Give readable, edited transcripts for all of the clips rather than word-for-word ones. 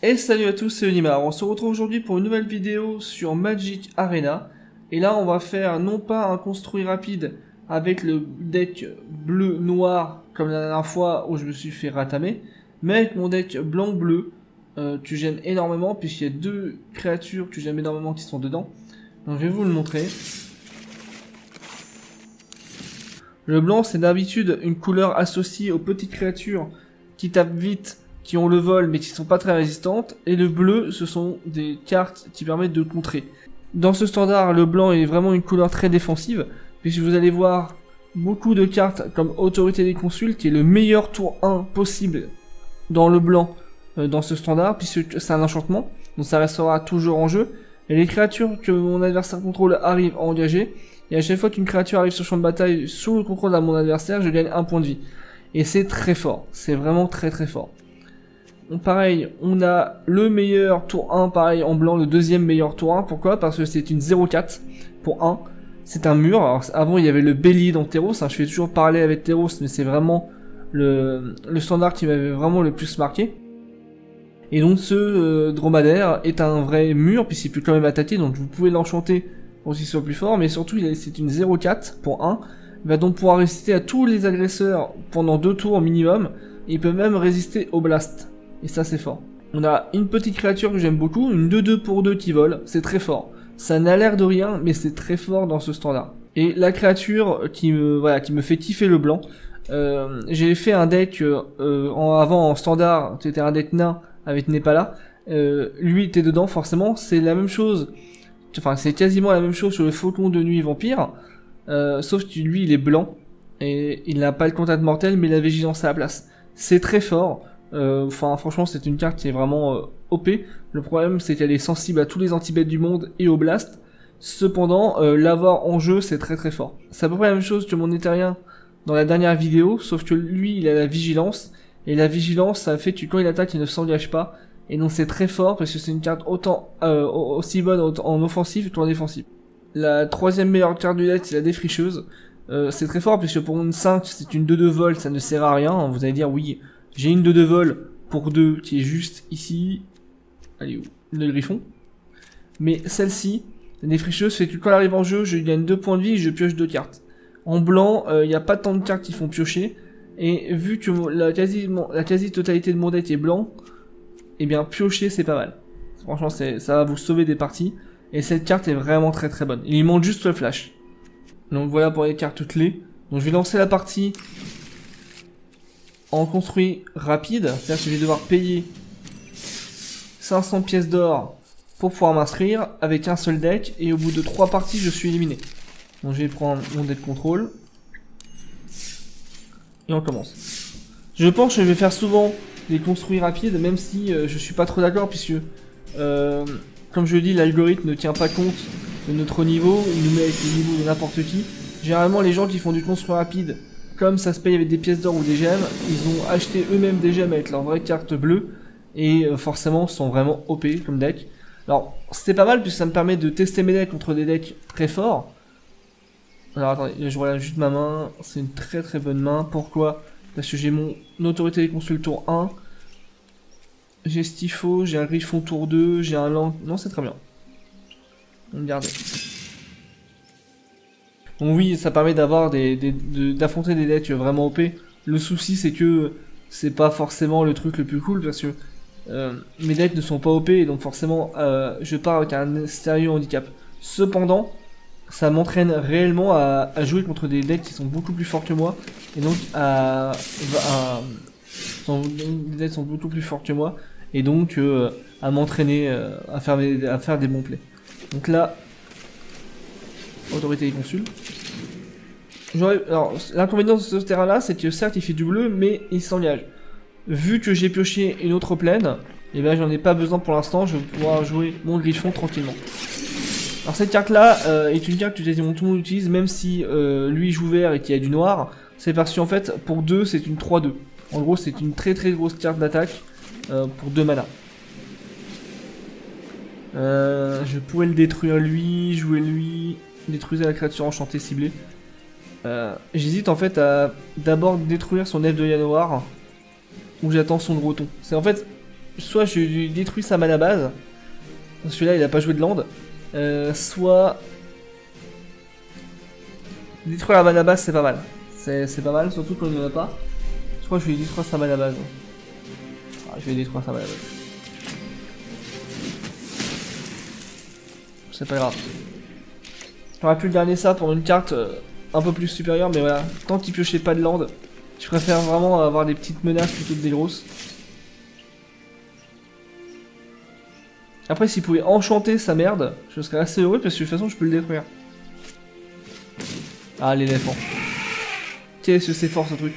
Et salut à tous, c'est Unimar. On se retrouve aujourd'hui pour une nouvelle vidéo sur Magic Arena. Et là, on va faire non pas un construit rapide avec le deck bleu-noir comme la dernière fois où je me suis fait ratamer, mais avec mon deck blanc-bleu que j'aime énormément puisqu'il y a deux créatures que j'aime énormément qui sont dedans. Donc je vais vous le montrer. Le blanc, c'est d'habitude une couleur associée aux petites créatures qui tapent vite, qui ont le vol mais qui sont pas très résistantes, et le bleu ce sont des cartes qui permettent de contrer. Dans ce standard, le blanc est vraiment une couleur très défensive, puisque vous allez voir beaucoup de cartes comme Autorité des Consuls, qui est le meilleur tour 1 possible dans le blanc dans ce standard, puisque c'est un enchantement, donc ça restera toujours en jeu, et les créatures que mon adversaire contrôle arrivent à engager, et à chaque fois qu'une créature arrive sur le champ de bataille sous le contrôle de mon adversaire, je gagne un point de vie. Et c'est très fort, c'est vraiment très très fort. Donc pareil, on a le meilleur tour 1 pareil en blanc, le deuxième meilleur tour 1, pourquoi? Parce que c'est une 0-4 pour 1, c'est un mur. Alors avant il y avait le bélier dans Theros, je fais toujours parler avec Theros, mais c'est vraiment le standard qui m'avait vraiment le plus marqué. Et donc ce dromadaire est un vrai mur, puisqu'il peut quand même attaquer, donc vous pouvez l'enchanter pour qu'il soit plus fort, mais surtout c'est une 0-4 pour 1, il va donc pouvoir résister à tous les agresseurs pendant 2 tours au minimum, et il peut même résister au blast. Et ça c'est fort. On a une petite créature que j'aime beaucoup, une 2-2 pour 2 qui vole, c'est très fort. Ça n'a l'air de rien, mais c'est très fort dans ce standard. Et la créature qui me fait kiffer le blanc, j'ai fait un deck avant en standard, c'était un deck nain avec Nepala, lui était dedans forcément, c'est la même chose, enfin c'est quasiment la même chose sur le Faucon de Nuit Vampire, sauf que lui il est blanc, et il n'a pas le contact mortel mais la vigilance à la place. C'est très fort. Enfin franchement c'est une carte qui est vraiment OP. Le problème c'est qu'elle est sensible à tous les anti-bêtes du monde et au blast. Cependant l'avoir en jeu c'est très très fort. C'est à peu près la même chose que mon éthérien dans la dernière vidéo, sauf que lui il a la vigilance, et la vigilance ça fait que quand il attaque il ne s'engage pas, et donc c'est très fort parce que c'est une carte autant aussi bonne en offensive qu'en défensive. La troisième meilleure carte du deck c'est la défricheuse. C'est très fort puisque pour une 5 c'est une 2-2 vol, ça ne sert à rien. Vous allez dire oui, j'ai une 2-2 vol pour 2 qui est juste ici. Allez où? Le griffon. Mais celle-ci, la défricheuse, fait que quand elle arrive en jeu, je gagne 2 points de vie et je pioche 2 cartes. En blanc, il n'y a pas tant de cartes qui font piocher. Et vu que la quasi-totalité de mon deck est blanc, eh bien piocher c'est pas mal. Franchement, ça va vous sauver des parties. Et cette carte est vraiment très très bonne. Il manque juste le flash. Donc voilà pour les cartes clés. Donc je vais lancer la partie en construit rapide, c'est-à-dire que je vais devoir payer 500 pièces d'or pour pouvoir m'inscrire avec un seul deck, et au bout de 3 parties je suis éliminé. Donc je vais prendre mon deck contrôle et on commence. Je pense que je vais faire souvent des construits rapides, même si je suis pas trop d'accord, puisque comme je le dis, l'algorithme ne tient pas compte de notre niveau, il nous met avec le niveau de n'importe qui. Généralement les gens qui font du construit rapide, comme ça se paye avec des pièces d'or ou des gemmes, ils ont acheté eux-mêmes des gemmes avec leur vraie carte bleue, et forcément sont vraiment OP comme deck. Alors c'était pas mal puisque ça me permet de tester mes decks contre des decks très forts. Alors attendez, je regarde juste ma main, c'est une très très bonne main. Pourquoi? Parce que j'ai mon Autorité des Consuls tour 1, j'ai Stifo, j'ai un Griffon tour 2, j'ai un Land... Non c'est très bien. On me garde. Donc oui, ça permet d'avoir d'affronter des decks vraiment OP. Le souci c'est que c'est pas forcément le truc le plus cool, parce que mes decks ne sont pas OP, et donc forcément je pars avec un sérieux handicap. Cependant, ça m'entraîne réellement à jouer contre des decks qui sont beaucoup plus forts que moi, et donc des decks sont beaucoup plus forts que moi, et donc à m'entraîner à faire des bons plays. Donc là, Autorité des Consuls. Alors, l'inconvénient de ce terrain-là, c'est que certes, il fait du bleu, mais il s'engage. Vu que j'ai pioché une autre plaine, et ben j'en ai pas besoin pour l'instant, je vais pouvoir jouer mon griffon tranquillement. Alors cette carte-là est une carte que quasiment tout le monde utilise, même si lui joue vert et qu'il y a du noir. C'est parce qu'en fait, pour 2, c'est une 3-2. En gros, c'est une très très grosse carte d'attaque pour 2 mana. Je pourrais le détruire lui, jouer lui, détruire la créature enchantée ciblée. J'hésite en fait à d'abord détruire son elfe de Llanowar, ou j'attends son Groton. C'est en fait, soit je lui détruis sa mana base. Celui-là, il a pas joué de land. Soit... Détruire la mana base, c'est pas mal. C'est pas mal, surtout quand il n'en a pas. Je crois que je vais détruire sa mana base. Ah, je vais détruire sa mana base. C'est pas grave. J'aurais pu le garder ça pour une carte un peu plus supérieure, mais voilà. Tant qu'il piochait pas de land, je préfère vraiment avoir des petites menaces plutôt que des grosses. Après, s'il pouvait enchanter sa merde, je serais assez heureux parce que de toute façon, je peux le détruire. Ah, l'éléphant. Qu'est-ce que c'est fort ce truc.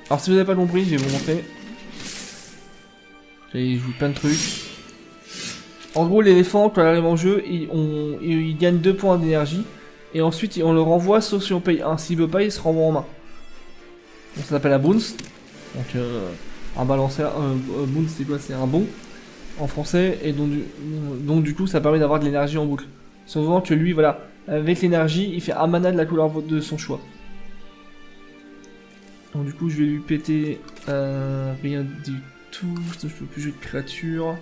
Alors, si vous n'avez pas compris, je vais vous montrer. J'ai joué plein de trucs. En gros, l'éléphant, quand il arrive en jeu, il gagne 2 points d'énergie. Et ensuite, on le renvoie, sauf si on paye 1. S'il veut pas, il se renvoie en main. Donc, ça s'appelle un bounce. Donc, un balanceur. Bounce, c'est quoi? C'est un bon en français. Et donc, du coup, ça permet d'avoir de l'énergie en boucle. Souvent que lui, voilà, avec l'énergie, il fait un mana de la couleur de son choix. Donc, du coup, je vais lui péter rien du tout. Je peux plus jouer de créature.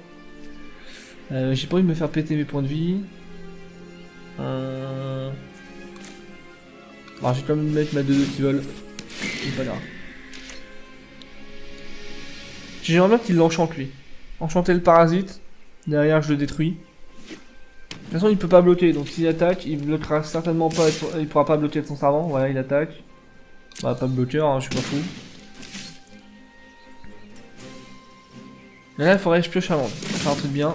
J'ai pas envie de me faire péter mes points de vie. Alors, je vais quand même mettre ma 2-2 qui vole. C'est pas grave. J'aimerais bien qu'il l'enchante lui. Enchanter le parasite. Derrière, je le détruis. De toute façon, il peut pas bloquer. Donc, s'il attaque, il bloquera certainement pas. Il pourra pas bloquer de son servant. Voilà, il attaque. Bah, pas bloquer, hein, je suis pas fou. Mais là, il faudrait que je pioche un land. Faire un truc bien.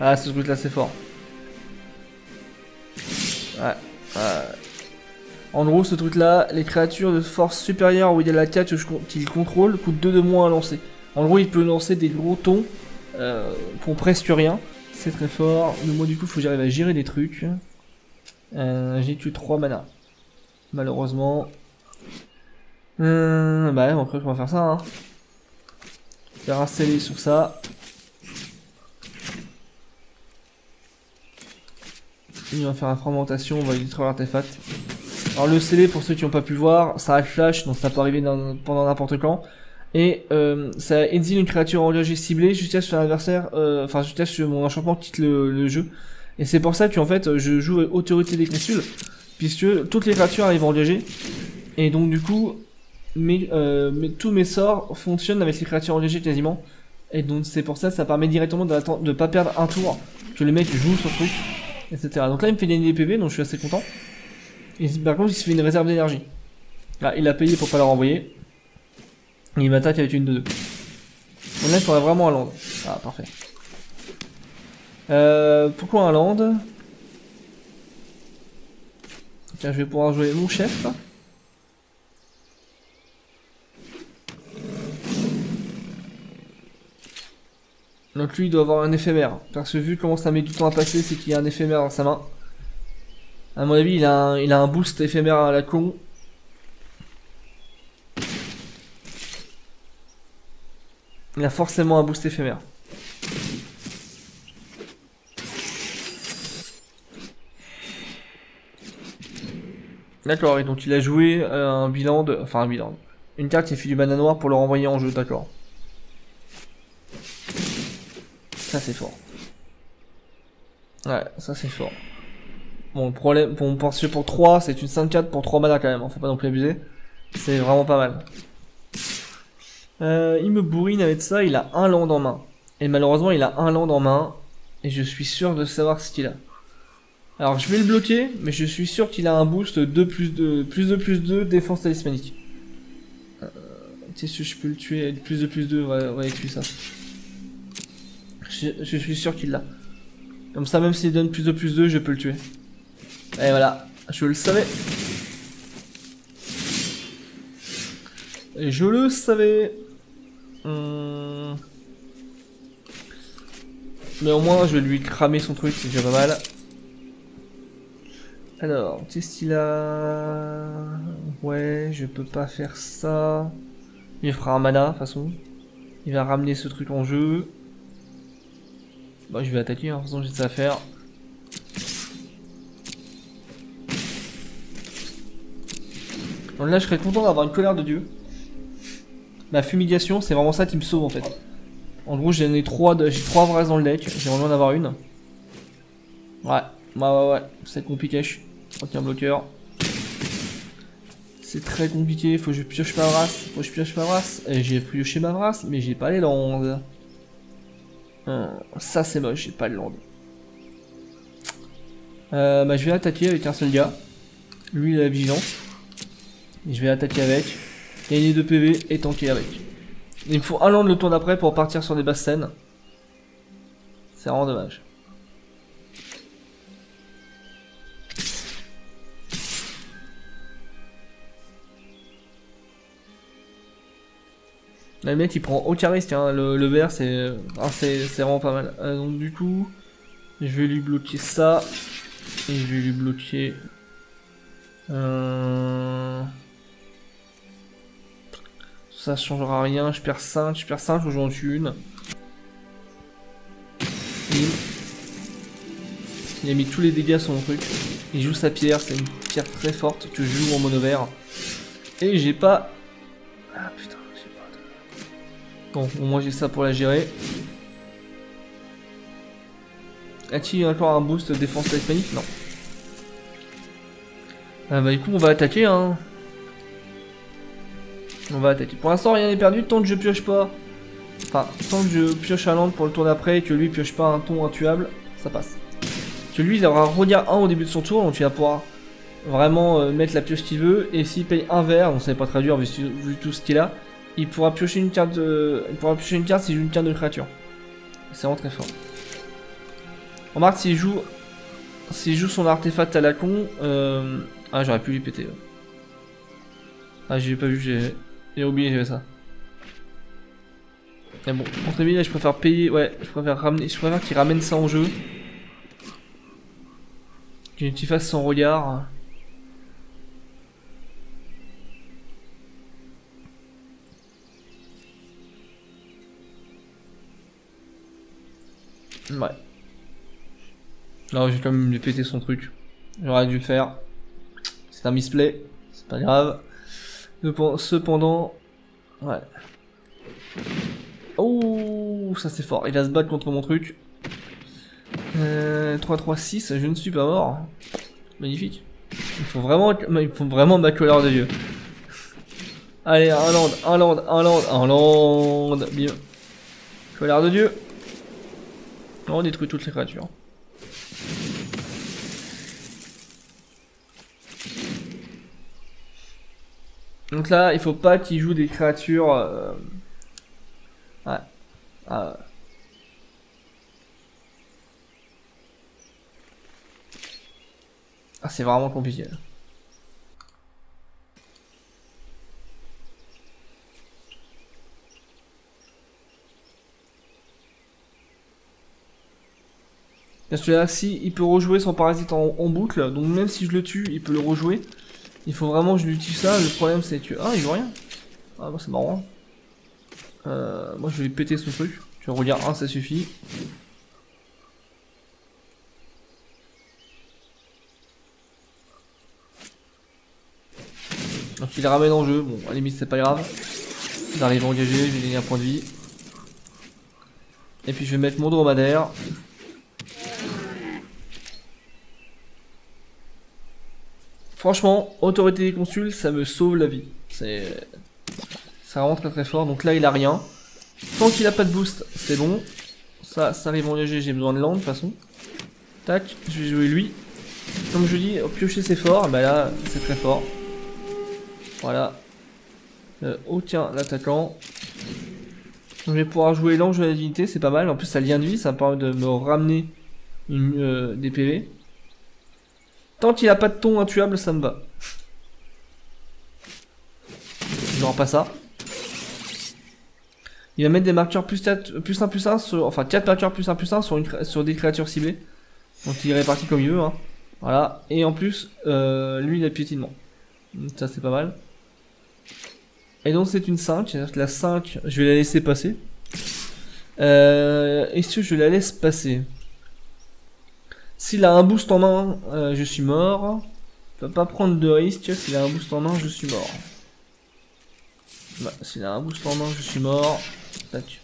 Ah, ce truc là, c'est fort. Ouais. En gros, ce truc là, les créatures de force supérieure où il y a la 4 qu'il contrôle coûtent 2 de moins à lancer. En gros, il peut lancer des gros tons pour presque rien. C'est très fort. Mais moi, du coup, il faut que j'arrive à gérer des trucs. J'ai que 3 mana. Malheureusement. Bah, on va faire ça. Hein. Faire un scellé sur ça. Il va faire une fragmentation, on va détruire l'artefact. Alors le scellé, pour ceux qui n'ont pas pu voir, ça a le flash, donc ça peut arriver pendant n'importe quand. Et ça exile une créature engagée ciblée jusqu'à ce que l'adversaire, jusqu'à ce que mon enchantement quitte le jeu. Et c'est pour ça qu'en fait, je joue autorité des consuls, puisque toutes les créatures arrivent engagées. Et donc du coup, tous mes sorts fonctionnent avec les créatures engagées quasiment. Et donc c'est pour ça que ça permet directement de pas perdre un tour, que le mec joue sur le truc, etc. Donc là il me fait gagner des PV, donc je suis assez content. Et par contre il se fait une réserve d'énergie. Là il a payé pour pas la renvoyer. Et il m'attaque avec une 2-2. Donc là il faudrait vraiment un land. Ah parfait. Pourquoi un land? Tiens, je vais pouvoir jouer mon chef. Donc lui il doit avoir un éphémère. Parce que vu comment ça met du temps à passer, c'est qu'il y a un éphémère dans sa main. À mon avis il a un boost éphémère à la con. Il a forcément un boost éphémère. D'accord, et donc il a joué un bilan de... Enfin un bilan. Une carte qui fait du mana noir pour le renvoyer en jeu, d'accord. Ça c'est fort. Ouais, ça c'est fort. Bon, le problème, parce que pour 3, c'est une 5-4 pour 3 mana quand même, hein, faut pas non plus abuser. C'est vraiment pas mal. Il me bourrine avec ça, il a un land en main. Et malheureusement, il a un land en main. Et je suis sûr de savoir ce qu'il a. Alors, je vais le bloquer, mais je suis sûr qu'il a un boost 2+2 défense talismanique. Qu'est-ce que je peux le tuer avec +2+2, on va tuer ça. Je suis sûr qu'il l'a. Comme ça, même s'il donne +2+2, je peux le tuer. Et voilà, je le savais. Et je le savais. Mais au moins, je vais lui cramer son truc, c'est déjà pas mal. Alors, qu'est-ce qu'il a? Ouais, je peux pas faire ça. Il fera un mana, de toute façon. Il va ramener ce truc en jeu. Bah, je vais attaquer, hein. De toute façon, j'ai ça à faire. Donc là, je serais content d'avoir une colère de dieu. Ma fumigation, c'est vraiment ça qui me sauve en fait. En gros, j'ai 3 vraies dans le deck, j'aimerais bien en avoir une. Ouais, c'est compliqué. Ok, un bloqueur. C'est très compliqué, faut que je pioche ma brasse. Et j'ai pioché ma brasse, mais j'ai pas les landes. Ça c'est moche, j'ai pas de landes. Bah je vais attaquer avec un seul gars. Lui il a la vigilance. Et je vais attaquer avec. Gagner 2 PV et tanker avec. Il me faut un land le tour d'après pour partir sur des basses scènes. C'est vraiment dommage. Là, le mec il prend aucun risque, hein. Le vert c'est vraiment pas mal. Donc du coup, je vais lui bloquer ça. Et je vais lui bloquer... Ça changera rien, je perds 5, je joue en tue une. Il a mis tous les dégâts sur mon truc. Il joue sa pierre, c'est une pierre très forte que je joue en mono vert. Et j'ai pas... Ah putain, j'ai pas de... Bon, au moins j'ai ça pour la gérer. A-t-il encore un boost défense life panique? Non. Ah bah du coup on va attaquer hein. On va attaquer. Pour l'instant rien n'est perdu tant que je pioche pas. Enfin, tant que je pioche un land pour le tour d'après et que lui pioche pas un ton intuable, ça passe. Parce que lui il aura regard 1 au début de son tour, donc il va pouvoir vraiment mettre la pioche qu'il veut. Et s'il paye un vert, donc c'est pas très dur vu tout ce qu'il a, il pourra piocher une carte de. Il pourra piocher une carte s'il joue une carte de créature. C'est vraiment très fort. Remarque s'il joue son artefact à la con, ah j'aurais pu lui péter. Ah j'ai pas vu, j'ai oublié j'avais ça. Mais bon, entre lui là je préfère payer, ouais, je préfère qu'il ramène ça en jeu. Qu'il fasse son regard. Ouais. Non, j'ai quand même lui péter son truc. J'aurais dû le faire. C'est un misplay, c'est pas grave. Cependant, ouais. Oh, ça c'est fort. Il va se battre contre mon truc. 3-3-6, je ne suis pas mort. Magnifique. Il faut vraiment ma colère de dieu. Allez, un land. Bien. Colère de dieu. On détruit toutes les créatures. Donc là, il faut pas qu'il joue des créatures... Ouais. Ah c'est vraiment compliqué. Parce que là, si il peut rejouer son parasite en boucle, donc même si je le tue, il peut le rejouer. Il faut vraiment que je lui tue ça. Le problème c'est que... Ah, il joue rien. Ah bah c'est marrant. Moi je vais péter son truc. Tu regardes 1, ça suffit. Donc il ramène en jeu. Bon, à la limite c'est pas grave. J'arrive à engager, je vais gagner un point de vie. Et puis je vais mettre mon dromadaire. Franchement, autorité des consuls, ça me sauve la vie. C'est vraiment très très fort. Donc là, il a rien. Tant qu'il a pas de boost, c'est bon. Ça arrive en léger, j'ai besoin de land de toute façon. Tac, je vais jouer lui. Comme je dis, piocher c'est fort. Bah là, c'est très fort. Voilà. Oh tiens, l'attaquant. Donc je vais pouvoir jouer l'ange de la divinité, c'est pas mal. En plus, ça a lien de vie, ça me permet de me ramener des PV. Tant qu'il a pas de ton intuable, ça me va. Genre pas ça. Il va mettre des marqueurs plus 1 sur... Enfin 4 marqueurs plus 1 sur des créatures ciblées. Donc il est réparti comme il veut. Hein. Voilà. Et en plus, lui il a piétinement. Ça c'est pas mal. Et donc c'est une 5. C'est-à-dire que la 5, je vais la laisser passer. Est-ce que je la laisse passer? S'il a un boost en main, je suis mort. Il ne peut pas prendre de risque. S'il a un boost en main, je suis mort. Bah, s'il a un boost en main, je suis mort. Tac.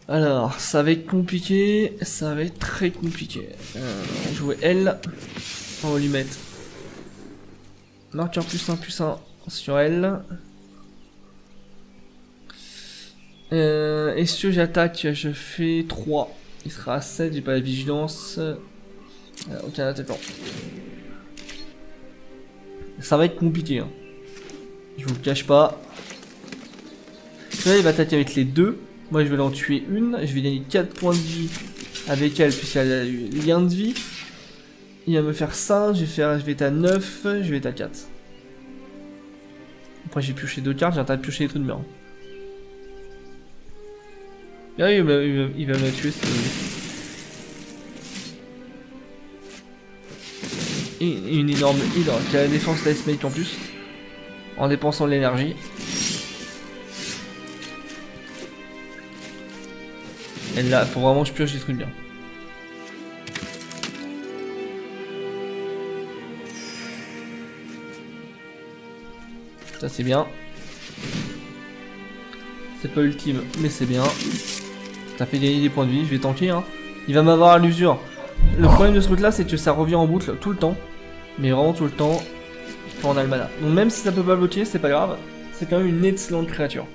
Alors, ça va être compliqué, ça va être très compliqué. On jouait L, on va lui mettre marqueur +1/+1 sur L. Est-ce que j'attaque? Je fais 3. Il sera à 7, j'ai pas la vigilance. Aucun attaquant. Ça va être compliqué, hein. Je vous le cache pas. Là, il va attaquer avec les deux. Moi, je vais en tuer une. Je vais gagner 4 points de vie avec elle, puisqu'elle a eu lien de vie. Il va me faire 5. Je vais être à 9. Je vais être à 4. Après, j'ai pioché 2 cartes. J'ai intérêt de piocher les trucs de merde. Ah, il va me la tuer. Une énorme hydre qui a la défense Ice Mate en plus. En dépensant de l'énergie. Et là, faut vraiment que je pioche des trucs bien. Ça c'est bien. C'est pas ultime, mais c'est bien. Ça fait gagner des points de vie, je vais tanker, hein. Il va m'avoir à l'usure. Le problème de ce truc là, c'est que ça revient en boucle tout le temps. Mais vraiment tout le temps. Quand on a le mana. Donc même si ça peut pas bloquer, c'est pas grave. C'est quand même une excellente créature.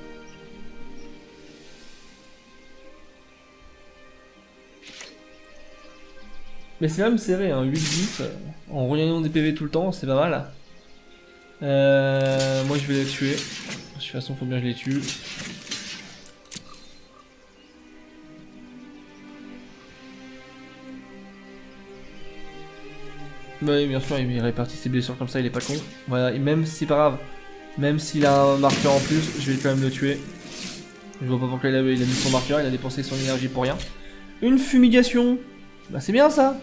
Mais c'est même serré, hein, 8-10, en regagnant des PV tout le temps, c'est pas mal. Moi je vais les tuer. De toute façon, faut bien que je les tue. Oui, bien sûr, il répartit ses blessures comme ça, il est pas con. Voilà, et même si c'est pas grave, même s'il a un marqueur en plus, je vais quand même le tuer. Je vois pas pourquoi il a mis son marqueur, il a dépensé son énergie pour rien. Une fumigation. Bah c'est bien ça.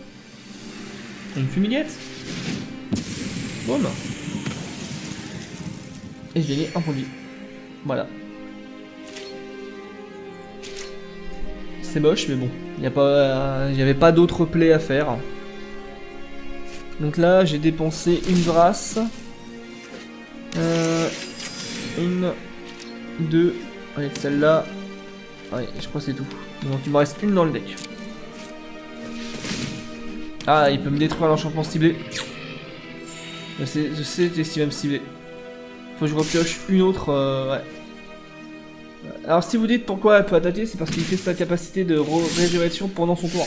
Une fumiguette. Boum. Et j'ai gagné un point de vie. Voilà. C'est moche mais bon. Il n'y avait pas d'autre play à faire. Donc là j'ai dépensé une brasse. Une. Deux. Avec celle-là. Ouais, je crois que c'est tout. Donc il me reste une dans le deck. Ah, il peut me détruire l'enchantement ciblé. Je sais qu'est-ce qu'il va me cibler. Faut que je repioche une autre, ouais. Alors si vous dites pourquoi elle peut attaquer, c'est parce qu'il fait sa capacité de résurrection pendant son tour.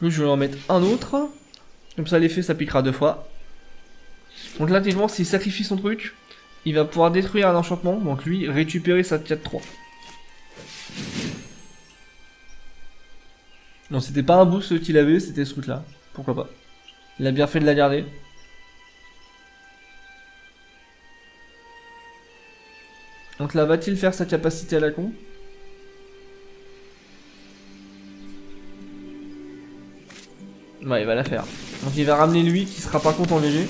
Donc je vais en mettre un autre. Comme ça l'effet ça piquera 2 fois. Donc là techniquement s'il sacrifie son truc, il va pouvoir détruire un enchantement. Donc lui récupérer sa 4-3. Non, c'était pas un boost qu'il avait, c'était ce truc là. Pourquoi pas. Il a bien fait de la garder. Donc là, va-t-il faire sa capacité à la con? Ouais, il va la faire. Donc il va ramener lui, qui sera par contre en léger.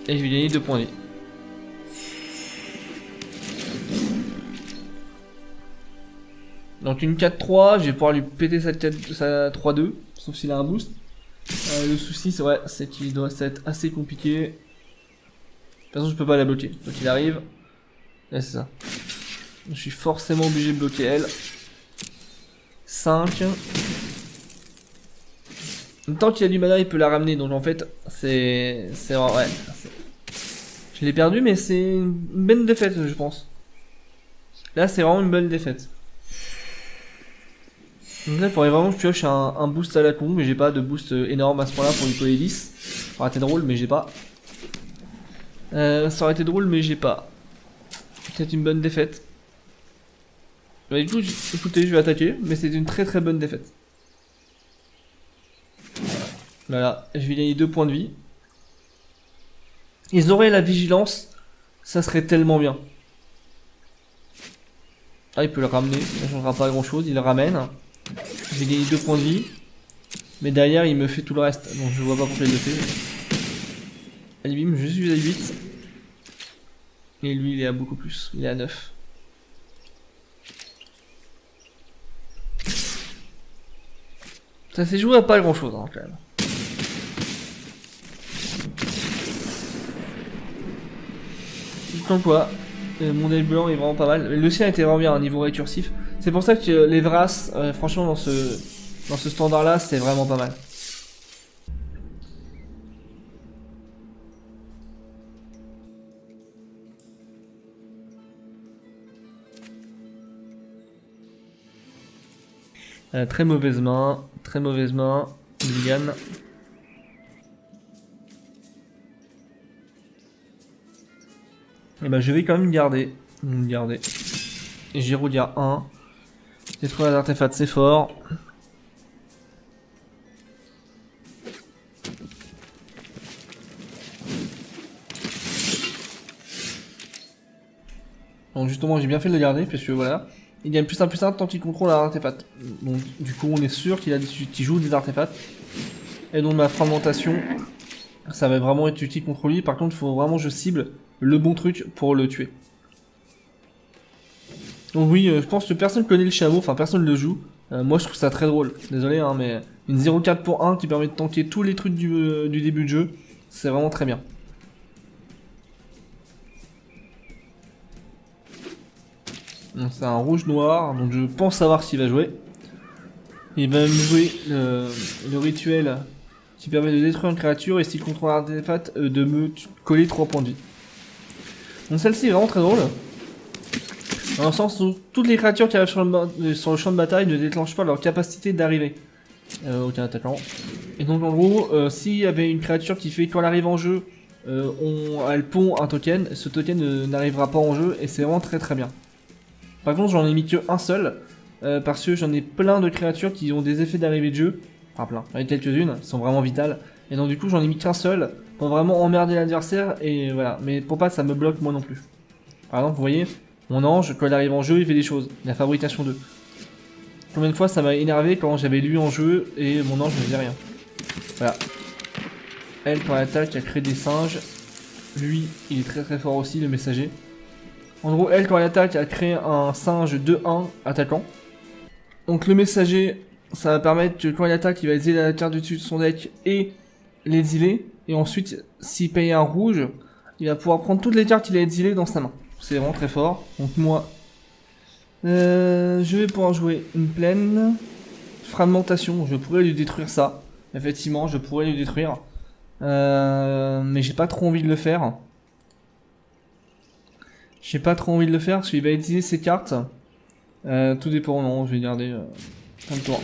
Et je vais gagner 2 points de vie. Donc une 4-3, je vais pouvoir lui péter sa 3-2, sauf s'il a un boost. Le souci, c'est qu'il doit être assez compliqué. De toute façon, je peux pas la bloquer. Donc il arrive. Et c'est ça. Je suis forcément obligé de bloquer elle. 5. Tant qu'il y a du mana, il peut la ramener. Donc en fait, c'est ouais. Je l'ai perdu, mais c'est une bonne défaite, je pense. Là, c'est vraiment une bonne défaite. Donc là, il faudrait vraiment que je pioche un boost à la con, mais j'ai pas de boost énorme à ce point-là pour lui coller 10. Ça aurait été drôle, mais j'ai pas. Ça aurait été drôle, mais j'ai pas. C'est une bonne défaite. Bah, du coup, écoutez, je vais attaquer, mais c'est une très très bonne défaite. Voilà, je vais gagner 2 points de vie. Ils auraient la vigilance, ça serait tellement bien. Ah, il peut le ramener, ça ne changera pas grand chose, il le ramène. J'ai gagné 2 points de vie. Mais derrière, il me fait tout le reste. Donc je vois pas pourquoi il le fait. Allez, bim, je suis à 8. Et lui, il est à beaucoup plus. Il est à 9. Ça s'est joué à pas grand chose, hein, quand même. Donc quoi, mon deck blanc est vraiment pas mal. Le sien était vraiment bien, un niveau récursif. C'est pour ça que les Vras, franchement, dans ce standard-là, c'est vraiment pas mal. Très mauvaise main, Mulligan. Et bah je vais quand même garder. Et j'ai redire 1. Détruire les artefacts, c'est fort. Donc justement j'ai bien fait de le garder parce que voilà. Il gagne +1/+1 tant qu'il contrôle un artefact. Donc du coup on est sûr qu'il joue des artefacts. Et donc ma fragmentation, ça va vraiment être utile contre lui. Par contre il faut vraiment que je cible le bon truc pour le tuer. Donc oui, je pense que personne connaît le chameau, enfin personne le joue. Moi je trouve ça très drôle, désolé hein, mais une 0,4 pour 1 qui permet de tanker tous les trucs du début de jeu, c'est vraiment très bien. Donc c'est un rouge-noir, donc je pense savoir s'il va jouer. Il va me jouer le rituel qui permet de détruire une créature et s'il contrôle un artefact de me coller 3 points de vie. Donc celle-ci est vraiment très drôle. Dans le sens où toutes les créatures qui arrivent sur le champ de bataille ne déclenchent pas leur capacité d'arriver. Aucun attaquant. Et donc en gros, s'il y avait une créature qui fait quand elle arrive en jeu, elle pond un token, ce token n'arrivera pas en jeu et c'est vraiment très très bien. Par contre j'en ai mis que un seul, parce que j'en ai plein de créatures qui ont des effets d'arrivée de jeu. Enfin plein, il y en a quelques-unes, qui sont vraiment vitales. Et donc du coup j'en ai mis qu'un seul, pour vraiment emmerder l'adversaire et voilà. Mais pour pas que ça me bloque moi non plus. Par exemple vous voyez, mon ange, quand il arrive en jeu, il fait des choses. La fabrication 2. Combien de fois ça m'a énervé quand j'avais lui en jeu et mon ange ne faisait rien. Voilà. Elle, quand elle attaque, elle crée des singes. Lui, il est très très fort aussi, le messager. En gros, elle, quand elle attaque, elle crée un singe 2-1 attaquant. Donc le messager, ça va permettre que quand il attaque, il va exiler la carte du dessus de son deck et l'exiler. Et ensuite, s'il paye un rouge, il va pouvoir prendre toutes les cartes qu'il a exilées dans sa main. C'est vraiment très fort. Donc moi, je vais pouvoir jouer une plaine. Fragmentation, je pourrais lui détruire ça. Effectivement, je pourrais lui détruire. Mais j'ai pas trop envie de le faire. J'ai pas trop envie de le faire parce qu'il va utiliser ses cartes. Tout dépend, non, je vais garder un tour.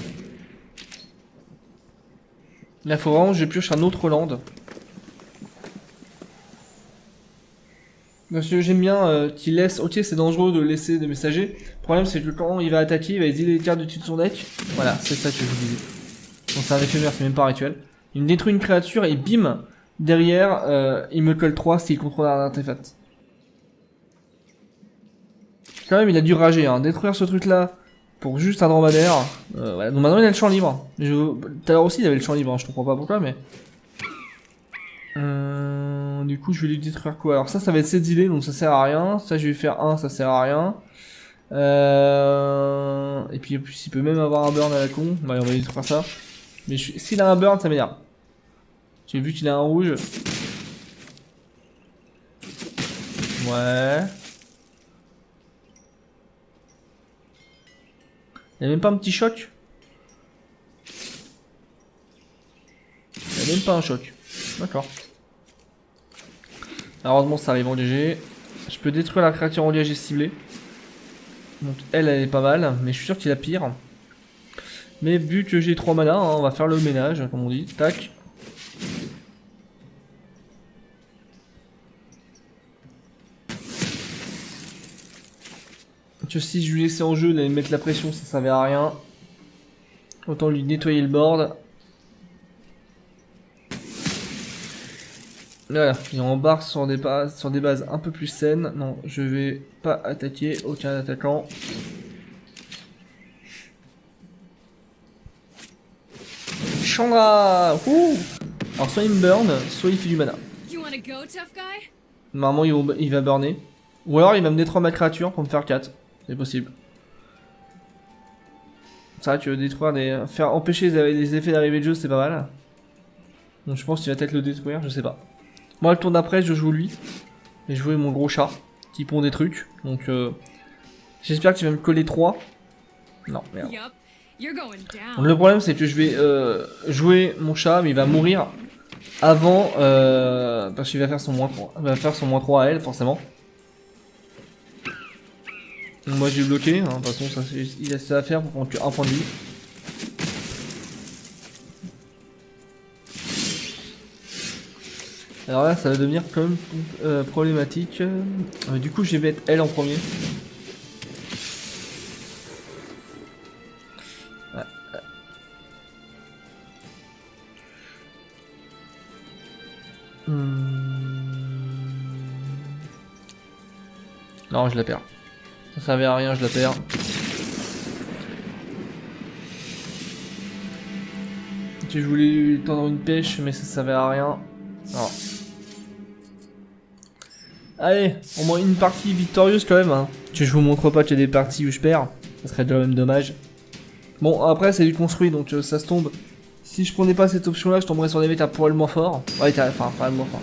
Là, faut vraiment que je pioche un autre land. Parce que j'aime bien qu'il laisse... Ok, c'est dangereux de laisser des messagers. Le problème, c'est que quand il va attaquer, il va exiler les cartes du dessus de son deck. Voilà, c'est ça que je vous disais. Donc c'est un éphémère, c'est même pas un rituel. Il me détruit une créature et bim, derrière, il me colle 3 s'il contrôle un artefact. Quand même, il a dû rager, hein. Détruire ce truc-là pour juste un dromadaire. Voilà. Donc maintenant, il a le champ libre. Tout à l'heure aussi, il avait le champ libre, hein. Je comprends pas pourquoi, mais... du coup, je vais lui détruire quoi? Alors ça va être exilé, donc ça sert à rien. Ça, je vais lui faire 1, ça sert à rien. Et puis, il peut même avoir un burn à la con. Bah, on va lui détruire ça. Mais s'il a un burn, ça m'énerve. J'ai vu qu'il a un rouge. Ouais. Il y a même pas un petit choc. Il y a même pas un choc. D'accord. Heureusement ça arrive en léger. Je peux détruire la créature en léger ciblée. Donc elle est pas mal, mais je suis sûr qu'il a pire. Mais vu que j'ai 3 mana, hein, on va faire le ménage, comme on dit. Tac. Que si je lui laissais en jeu, il allait mettre la pression, ça servait à rien. Autant lui nettoyer le board. Voilà, il embarque sur des bases un peu plus saines. Non, je vais pas attaquer aucun attaquant. Chandra. Ouh. Alors soit il me burn, soit il fait du mana. Normalement il va burner. Ou alors il va me détruire ma créature pour me faire 4. C'est possible. C'est vrai que détruire des... Faire empêcher les effets d'arrivée de jeu, c'est pas mal. Donc je pense qu'il va peut-être le détruire, je sais pas. Moi, le tour d'après, je joue lui. Et je jouer mon gros chat, qui pond des trucs. Donc j'espère que tu vas me coller 3. Non, merde. Donc, le problème, c'est que je vais jouer mon chat, mais il va mourir avant... parce qu'il va faire son moins 3. Il va faire son moins 3 à elle, forcément. Donc, moi, j'ai bloqué. Hein. De toute façon, il a ça à faire pour prendre que 1 point de vie. Alors là, ça va devenir quand même problématique. Du coup, je vais mettre elle en premier. Non, je la perds. Ça servait à rien, je la perds. Je voulais lui tendre une pêche, mais ça servait à rien. Non. Allez, au moins une partie victorieuse quand même. Hein. Je vous montre pas qu'il y a des parties où je perds. Ça serait déjà même dommage. Bon, après, c'est du construit, donc ça se tombe. Si je prenais pas cette option-là, je tomberais sur des mecs un poil moins fort. Ouais, enfin, pas moins fort.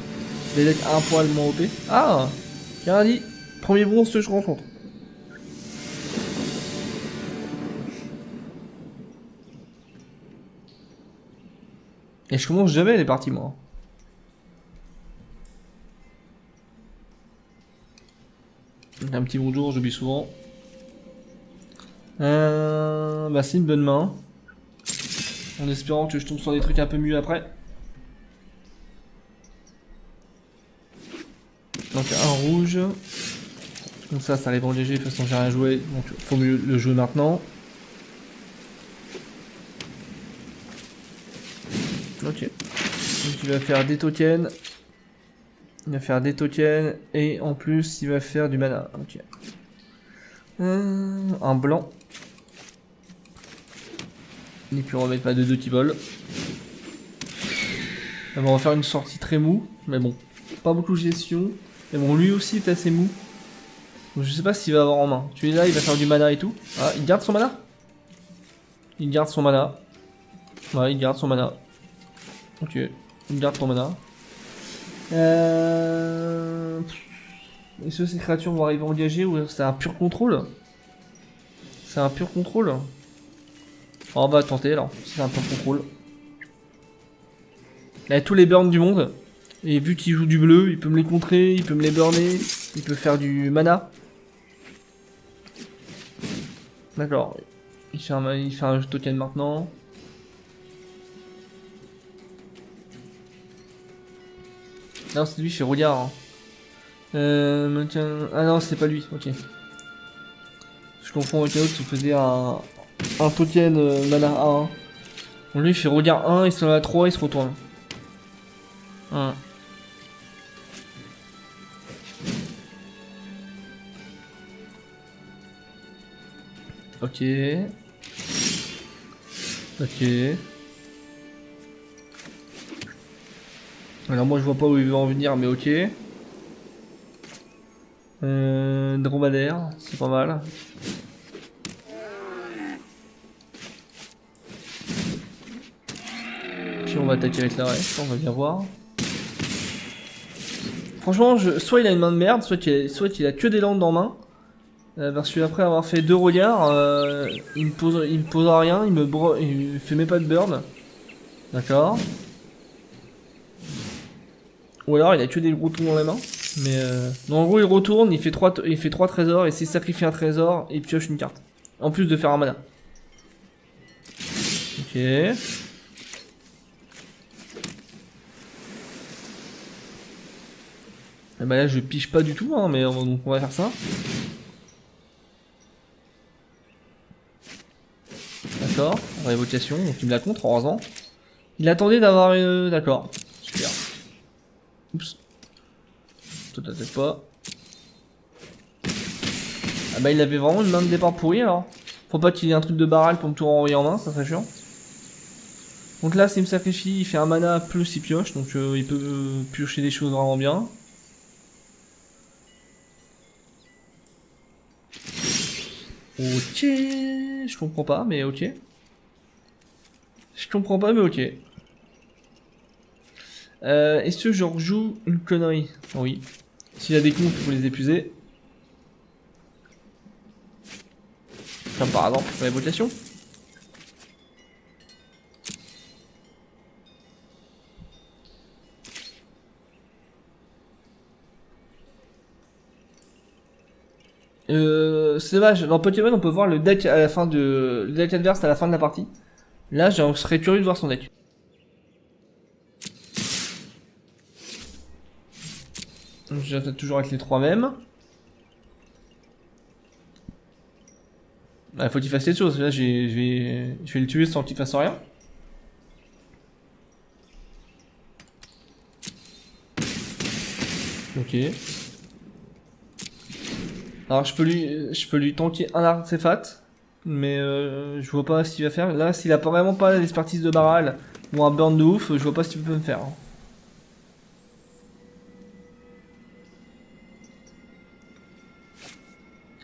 Des decks un poil moins OP. Ah, j'ai rien dit. Premier bronze que je rencontre. Et je commence jamais les parties, moi. Un petit bonjour, j'oublie souvent. Bah, c'est une bonne main. En espérant que je tombe sur des trucs un peu mieux après. Donc, un rouge. Donc ça arrive en léger, de toute façon j'ai rien joué, donc faut mieux le jouer maintenant. Ok. Donc il va faire des tokens. Il va faire des tokens, et en plus il va faire du mana. Ok. Un blanc. Il peut remettre pas de 2 qui volent. On va faire une sortie très mou, mais bon. Pas beaucoup de gestion. Mais bon, lui aussi est assez mou. Donc, je sais pas s'il va avoir en main. Tu es là, il va faire du mana et tout. Ah, il garde son mana? Il garde son mana. Ouais, il garde son mana. Ok, il garde son mana. Est-ce que ces créatures vont arriver engagées ou c'est un pur contrôle? C'est un pur contrôle. On va tenter alors, c'est un pur contrôle. Il a tous les burns du monde. Et vu qu'il joue du bleu, il peut me les contrer, il peut me les burner, il peut faire du mana. D'accord. Il fait un token maintenant. Non, c'est lui, il fait regard. Hein. Ah non, c'est pas lui, ok. Je confonds avec un autre qui faisait un token mana 1. Donc lui, il fait regard 1, il se lève à 3, il se retourne. 1. Ok. Ok. Alors moi je vois pas où il veut en venir, mais ok. Dromadaire, c'est pas mal. Puis on va attaquer avec la reste, on va bien voir. Franchement, soit il a une main de merde, soit il a que des landes en main. Parce qu'après avoir fait 2 regards, il me pose rien, il me fait même pas de burn. D'accord. Ou alors il a que des gros trous dans la main. Mais non, en gros il retourne, il fait 3 trésors, et s'il sacrifie un trésor, il pioche une carte. En plus de faire un mana. Ok. Et bah là je pige pas du tout, hein, mais donc on va faire ça. D'accord, révocation, donc il me la contre, heureusement. Il attendait d'avoir une... D'accord, super. Oups. Toi t'attaques pas. Ah bah il avait vraiment une main de départ pourrie alors. Faut pas qu'il y ait un truc de barrel pour me tout renvoyer en main, ça serait chiant. Donc là s'il me sacrifie, il fait un mana plus il pioche, donc il peut piocher des choses vraiment bien. Ok, je comprends pas, mais ok. Je comprends pas, mais ok. Est-ce que je rejoue une connerie? Oui. S'il y a des comptes, il faut les épuiser. Comme par exemple pour les votations. C'est dommage, dans Pokémon on peut voir le deck à la fin de. Le deck adverse à la fin de la partie. Là, je serais curieux de voir son deck. J'attaque toujours avec les 3 mêmes. Il faut qu'il fasse quelque chose. Là, je vais le tuer sans qu'il fasse rien. Ok. Alors, je peux lui tanker un artefact. Mais je vois pas ce qu'il va faire. Là, s'il a vraiment pas l'expertise de Baral ou un burn de ouf, je vois pas ce qu'il peut me faire.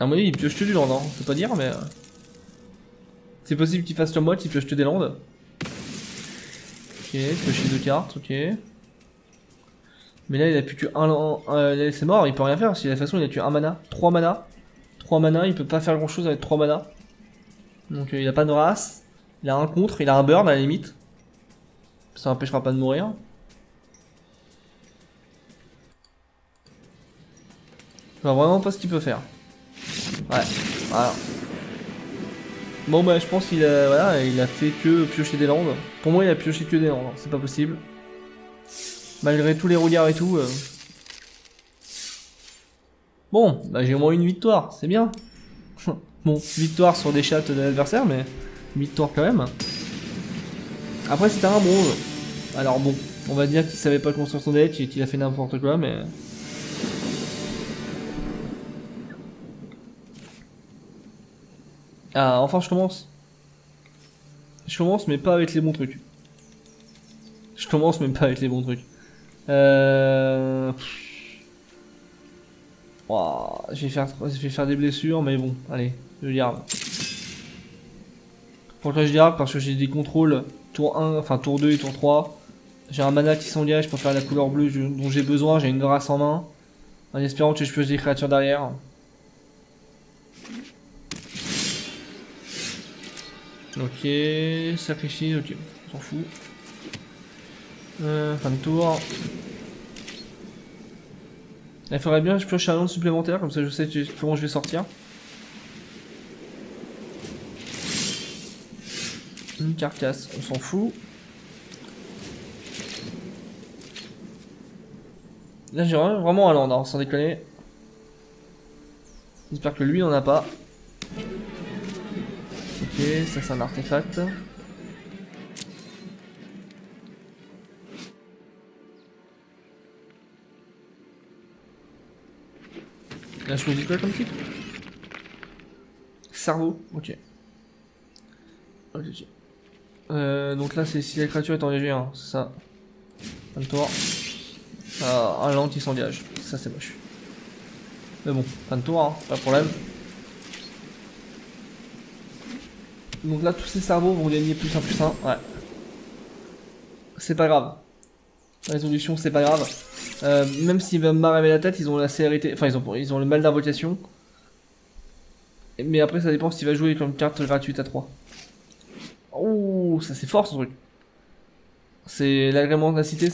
À mon avis, il pioche que du land, hein. Faut pas dire, mais. C'est possible qu'il fasse le mode, il pioche que des landes. Ok, piocher 2 cartes, ok. Mais là, il a plus que c'est mort, il peut rien faire. Si de toute façon, il a que 1 mana. 3 mana. 3 mana, il peut pas faire grand chose avec 3 mana. Donc, il a pas de race. Il a un contre, il a un burn à la limite. Ça n'empêchera pas de mourir. Je vois vraiment pas ce qu'il peut faire. Ouais, voilà. Bon bah je pense qu'il a, voilà, il a fait que piocher des landes. Pour moi il a pioché que des landes, c'est pas possible. Malgré tous les regards et tout. Bon, bah j'ai au moins une victoire, c'est bien. Bon, victoire sur des chattes de l'adversaire, mais victoire quand même. Après c'était un bronze. Alors bon, on va dire qu'il savait pas construire son deck et qu'il a fait n'importe quoi, mais... Ah, enfin je commence. Je commence mais pas avec les bons trucs. Je commence même pas avec les bons trucs. Oh, je vais faire des blessures, mais bon, allez, je garde. Pourquoi je garde? Parce que j'ai des contrôles tour 1, enfin tour 2 et tour 3. J'ai un mana qui s'engage pour faire la couleur bleue dont j'ai besoin, j'ai une grâce en main. En espérant que je pioche des créatures derrière. Ok, sacrifice, ok, on s'en fout. Fin de tour. Il faudrait bien que je pioche un land supplémentaire, comme ça je sais comment je vais sortir. Une carcasse, on s'en fout. Là j'ai vraiment un land, hein, sans déconner. J'espère que lui n'en a pas. Ok, ça c'est un artefact. Là je choisis quoi comme type? Cerveau, ok. Ok, ok. Donc là c'est si la créature est engagée, hein, c'est ça. Un tour. Ah, un land qui s'engage, ça c'est moche. Mais bon, fin de tour, hein, pas de problème. Donc là tous ces cerveaux vont gagner plus 1, ouais. C'est pas grave. Résolution c'est pas grave. Même s'il va m'arriver la tête, ils ont la CRT, enfin ils ont le mal d'invocation. Mais après ça dépend s'il va jouer comme carte gratuite à 3. Oh, ça c'est fort ce truc. C'est l'agrément de la cité,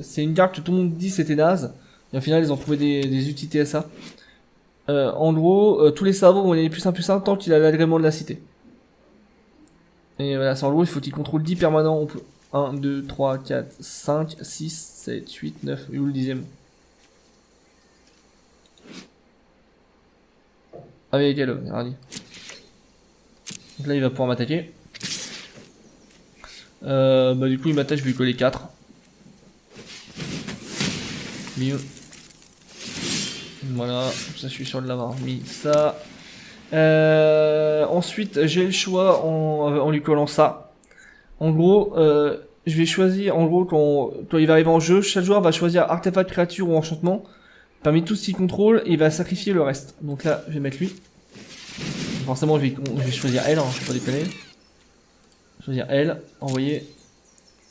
c'est une carte que tout le monde dit c'était naze. Et au final ils ont trouvé des utilités à ça. En gros, tous les cerveaux vont gagner plus 1 tant qu'il a l'agrément de la cité. Et voilà, c'est en gros il faut qu'il contrôle 10 permanents. On peut 1, 2, 3, 4, 5, 6, 7, 8, 9, et où le 10ème? Ah oui, quel regardez. Donc là il va pouvoir m'attaquer. Bah du coup il m'attaque, je vais lui coller 4. Mieux. Voilà, ça je suis sûr de l'avoir mis ça. Ensuite j'ai le choix en lui collant ça. En gros, je vais choisir, en gros quand il va arriver en jeu, chaque joueur va choisir artefact, créature ou enchantement. Parmi tous qu'il contrôle, il va sacrifier le reste. Donc là je vais mettre lui. Forcément je vais choisir elle, hein, je vais pas déconner. Choisir elle, envoyer.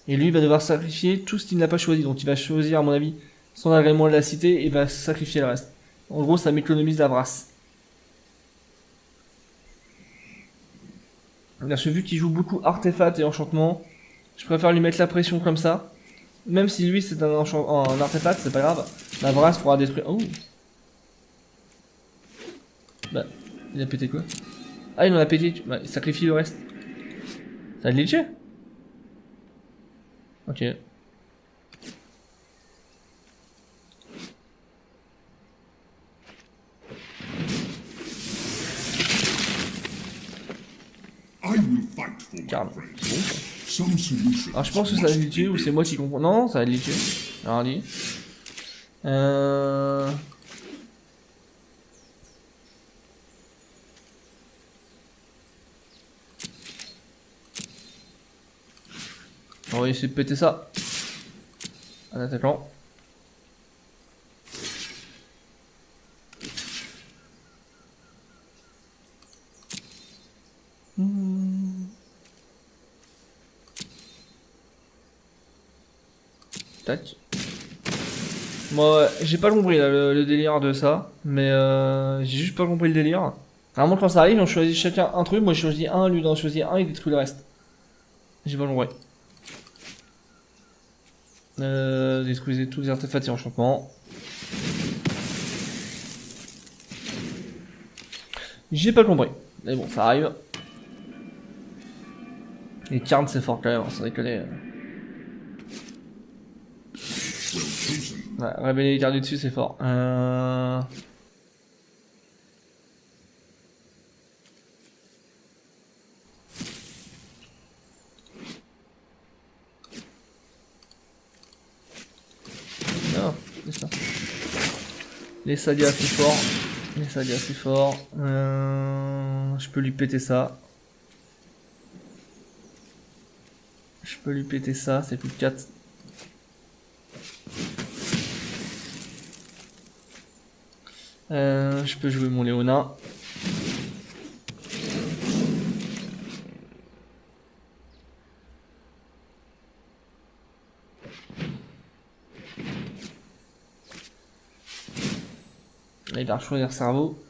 Et lui il va devoir sacrifier tout ce qu'il n'a pas choisi. Donc il va choisir à mon avis son agrément de la cité et va sacrifier le reste. En gros ça m'économise la brasse. Là, vu qu'il joue beaucoup artefact et enchantement, je préfère lui mettre la pression comme ça. Même si lui c'est un artefact, c'est pas grave. La brasse pourra détruire. Oh. Bah, il a pété quoi? Ah, il en a pété. Bah, il sacrifie le reste. Ça a glitché? Ok. Carrément. C'est bon, ça. Alors je pense que ça a glitché ou c'est moi qui comprends. Non, ça a glitché. Alors allez. On va essayer de péter ça. En attaquant. Tac. Moi, j'ai pas compris là, le délire de ça, mais j'ai juste pas compris le délire. Vraiment quand ça arrive, on choisit chacun un truc, moi je choisis un, lui il en choisit un, il détruit le reste. J'ai pas compris. Détruisez tous les artefacts et enchantements. J'ai pas compris, mais bon, ça arrive. Les cartes c'est fort quand même, sans déconner. Ouais, révéler les cartes du dessus c'est fort. Non, c'est ça. Les Sadia c'est fort. Les Sadia c'est fort. Je peux lui péter ça. Je peux lui péter ça, c'est plus de 4. Je peux jouer mon Léona. Là, il va choisir cerveau.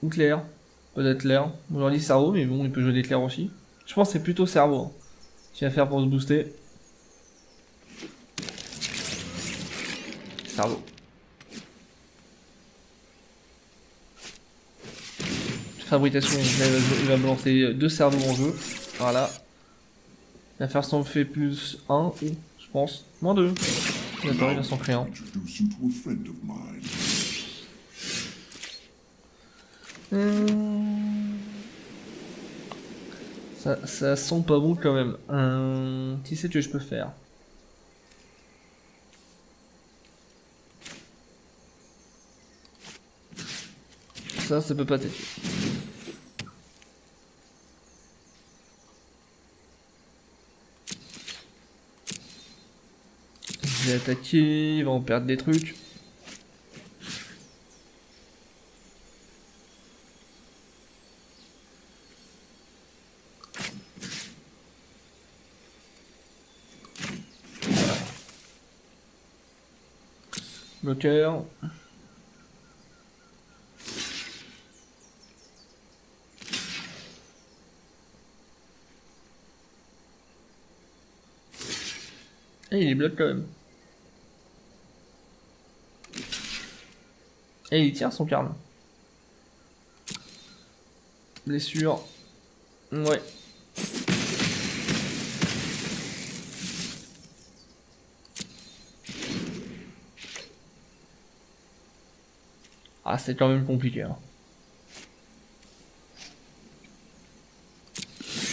Ou clair. Peut-être l'air. Aujourd'hui cerveau, mais bon, il peut jouer des clairs aussi. Je pense que c'est plutôt cerveau. Hein, qu'il va faire pour se booster. Cerveau. Fabrication, il va me lancer 2 cerveaux en jeu. Voilà. Il va faire son fait plus 1, ou je pense, moins 2. D'accord, il va s'en créer un. Ça sent pas bon quand même. Qui c'est que je peux faire? Ça peut pas t'aider. Je vais attaquer, il va en perdre des trucs. Bloqueur. Et il est bloqué quand même. Et il tient son carne. Blessure. Ouais. Ah, c'est quand même compliqué. Hein.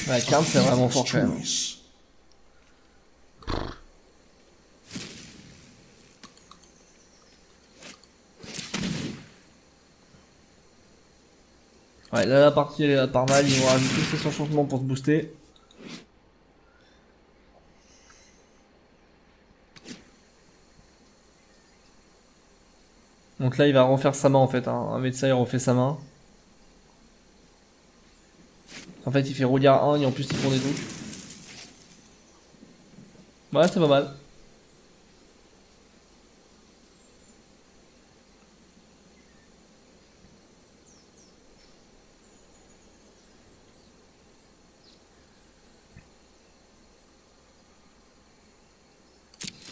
La carte, c'est vraiment fort quand même. Ouais, là la partie elle est pas mal, ils vont rajouter ses enchantements pour se booster. Donc là il va refaire sa main en fait, hein. Un médecin il refait sa main. En fait, il fait rouliard 1 et en plus, il font des trucs. Ouais, c'est pas mal.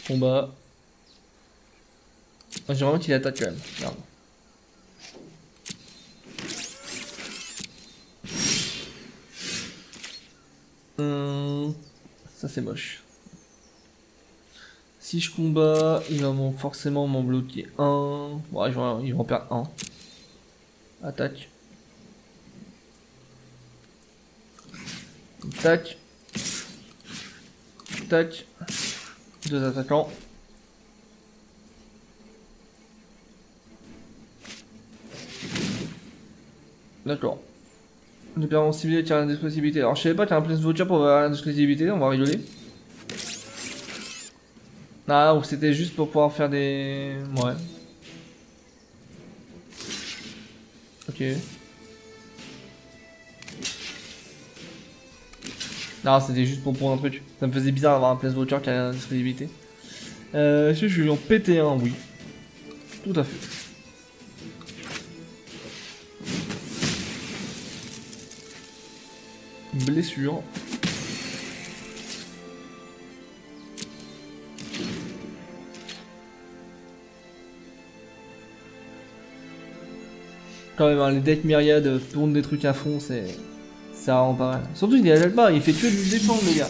Combat. Moi, j'ai vraiment qu'il attaque quand même. Regarde. Ça c'est moche. Si je combats, il va forcément m'en bloquer un. Ouais, ils vont en perdre un. Attaque. Tac. Tac. Deux attaquants. D'accord. Nous perdons ciblé tirer l'exclusivité. Alors je savais pas qu'il y a un place voucher pour avoir l'exclusivité, on va rigoler. Ah, ou c'était juste pour pouvoir faire des... Ouais. Ok. Non, c'était juste pour prendre un truc. Ça me faisait bizarre d'avoir un place voucher qui a l'exclusivité. Est-ce que je vais en péter un? Oui. Tout à fait. Blessure. Quand même, hein, les decks myriades tournent des trucs à fond, ça rend pas mal. Surtout, il attaque pas, il fait que se défendre, les gars.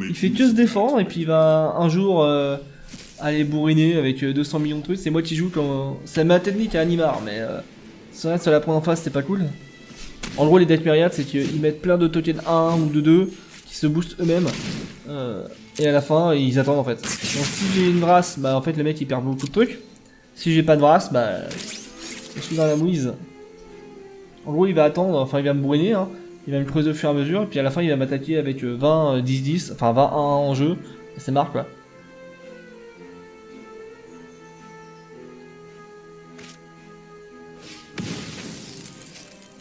Il fait que se défendre et puis il va un jour aller bourriner avec 200 millions de trucs. C'est moi qui joue quand. C'est ma technique à Animar, mais c'est vrai, se la prendre en face, c'est pas cool. En gros, les decks myriades, c'est qu'ils mettent plein de tokens 1 ou de 2 qui se boostent eux-mêmes. Et à la fin, ils attendent en fait. Donc, si j'ai une brasse, bah en fait, le mec il perd beaucoup de trucs. Si j'ai pas de brasse, bah je suis dans la mouise. En gros, il va attendre, enfin, il va me bourriner, hein. Il va me creuser au fur et à mesure, et puis à la fin, il va m'attaquer avec 20, 10, 10, enfin 21 en jeu. C'est marre quoi.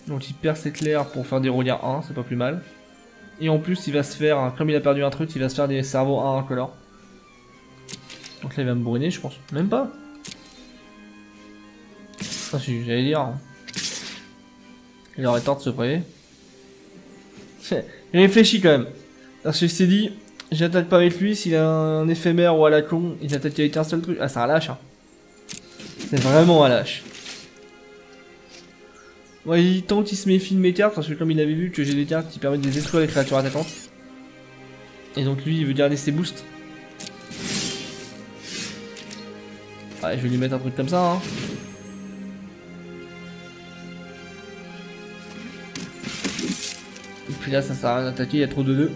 Donc il perd ses clairs pour faire des roulières 1, c'est pas plus mal. Et en plus, il va se faire, comme il a perdu un truc, il va se faire des cerveaux 1 incolores. Donc là, il va me bourriner, je pense. Même pas. Ah si, j'allais dire. Il aurait tort de se priver. Il réfléchit quand même. Parce que s'est dit, j'attaque pas avec lui, s'il a un éphémère ou à la con, il attaque avec un seul truc. Ah, c'est un lâche, hein. C'est vraiment un lâche. Ouais, il tant qu'il se méfie de mes cartes, parce que comme il avait vu que j'ai des cartes qui permettent de détruire les créatures attaquantes. Et donc lui, il veut garder ses boosts. Ouais, je vais lui mettre un truc comme ça, hein. Et puis là, ça sert à rien d'attaquer, il y a trop de 2.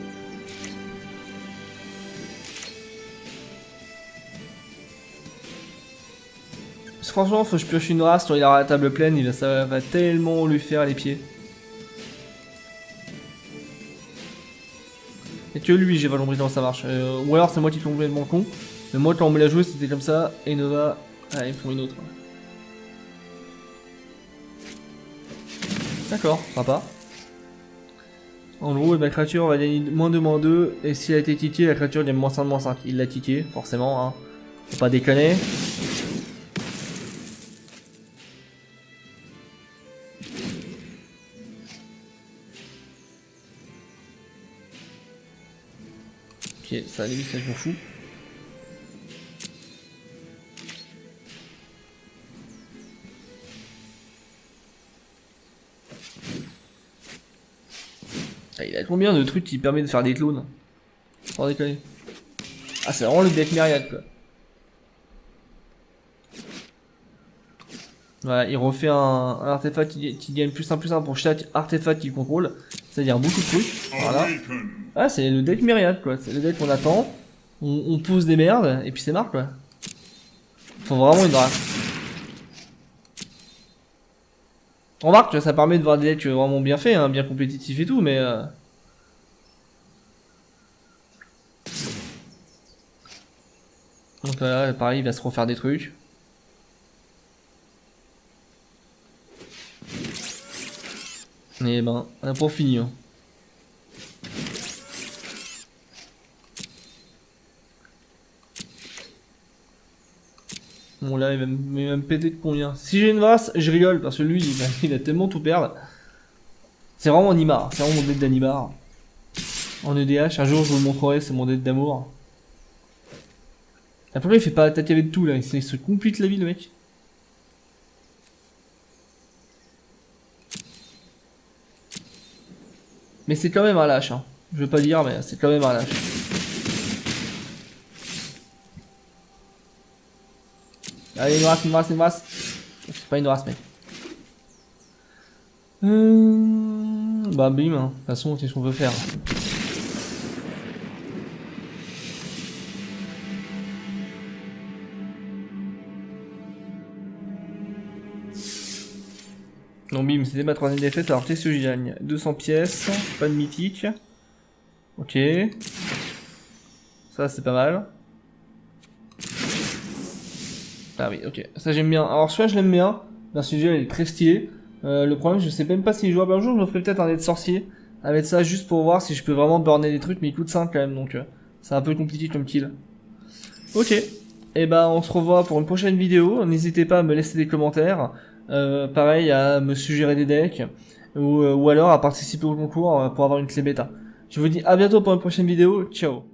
Franchement, faut que je pioche une race quand il aura la table pleine, ça va tellement lui faire les pieds. Et que lui, j'ai pas compris comment ça marche. Ou alors c'est moi qui suis complètement con. Mais moi, quand on me l'a joué, c'était comme ça. Et Nova, allez, ils font une autre. D'accord, sympa. En gros, la créature va gagner -2/-2. Et si elle a été tiquée, la créature gagne -5/-5. Il l'a tiqué, forcément, hein. Faut pas déconner. Ok, ça, limite, ça je m'en fous. Ah, il a combien de trucs qui permettent de faire des clones? Sans déconner. Ah, c'est vraiment le deck myriade quoi. Voilà, il refait un artefact qui gagne +1/+1 pour chaque artefact qu'il contrôle. C'est-à-dire beaucoup de trucs. Voilà. Ah, c'est le deck myriade quoi. C'est le deck qu'on attend. On pose des merdes et puis c'est marre quoi. Faut vraiment une draft. Remarque, ça permet de voir des decks vraiment bien faits, hein, bien compétitifs et tout, mais donc là, pareil, il va se refaire des trucs. Et ben, on a pas fini. Hein. Bon là, il va me péter de combien? Si j'ai une Vras, je rigole, parce que lui, il a tellement tout perdre. C'est vraiment Animar, c'est vraiment mon deck d'Animar. En EDH, un jour je vous le montrerai, c'est mon deck d'amour. Après, il fait pas attaquer avec tout là, il se complique la vie le mec. Mais c'est quand même un lâche, hein. Je veux pas dire, mais c'est quand même un lâche. Allez, une race. C'est pas une race, mec. Bah, bim, hein. De toute façon, c'est ce qu'on veut faire. Non, bim, c'était ma troisième défaite. Alors, qu'est-ce que je gagne? 200 pièces, pas de mythique. Ok. Ça, c'est pas mal. Ah oui, ok. Ça, j'aime bien. Alors, celui-là, je l'aime bien. Parce que il est très stylé. Le problème, je sais même pas s'il est jouable un jour. Je me ferai peut-être un dé de sorcier. Avec ça, juste pour voir si je peux vraiment burner des trucs. Mais il coûte 5 quand même, donc c'est un peu compliqué comme kill. Ok. Et ben, on se revoit pour une prochaine vidéo. N'hésitez pas à me laisser des commentaires. Pareil, à me suggérer des decks. Ou alors à participer au concours pour avoir une clé bêta. Je vous dis à bientôt pour une prochaine vidéo. Ciao.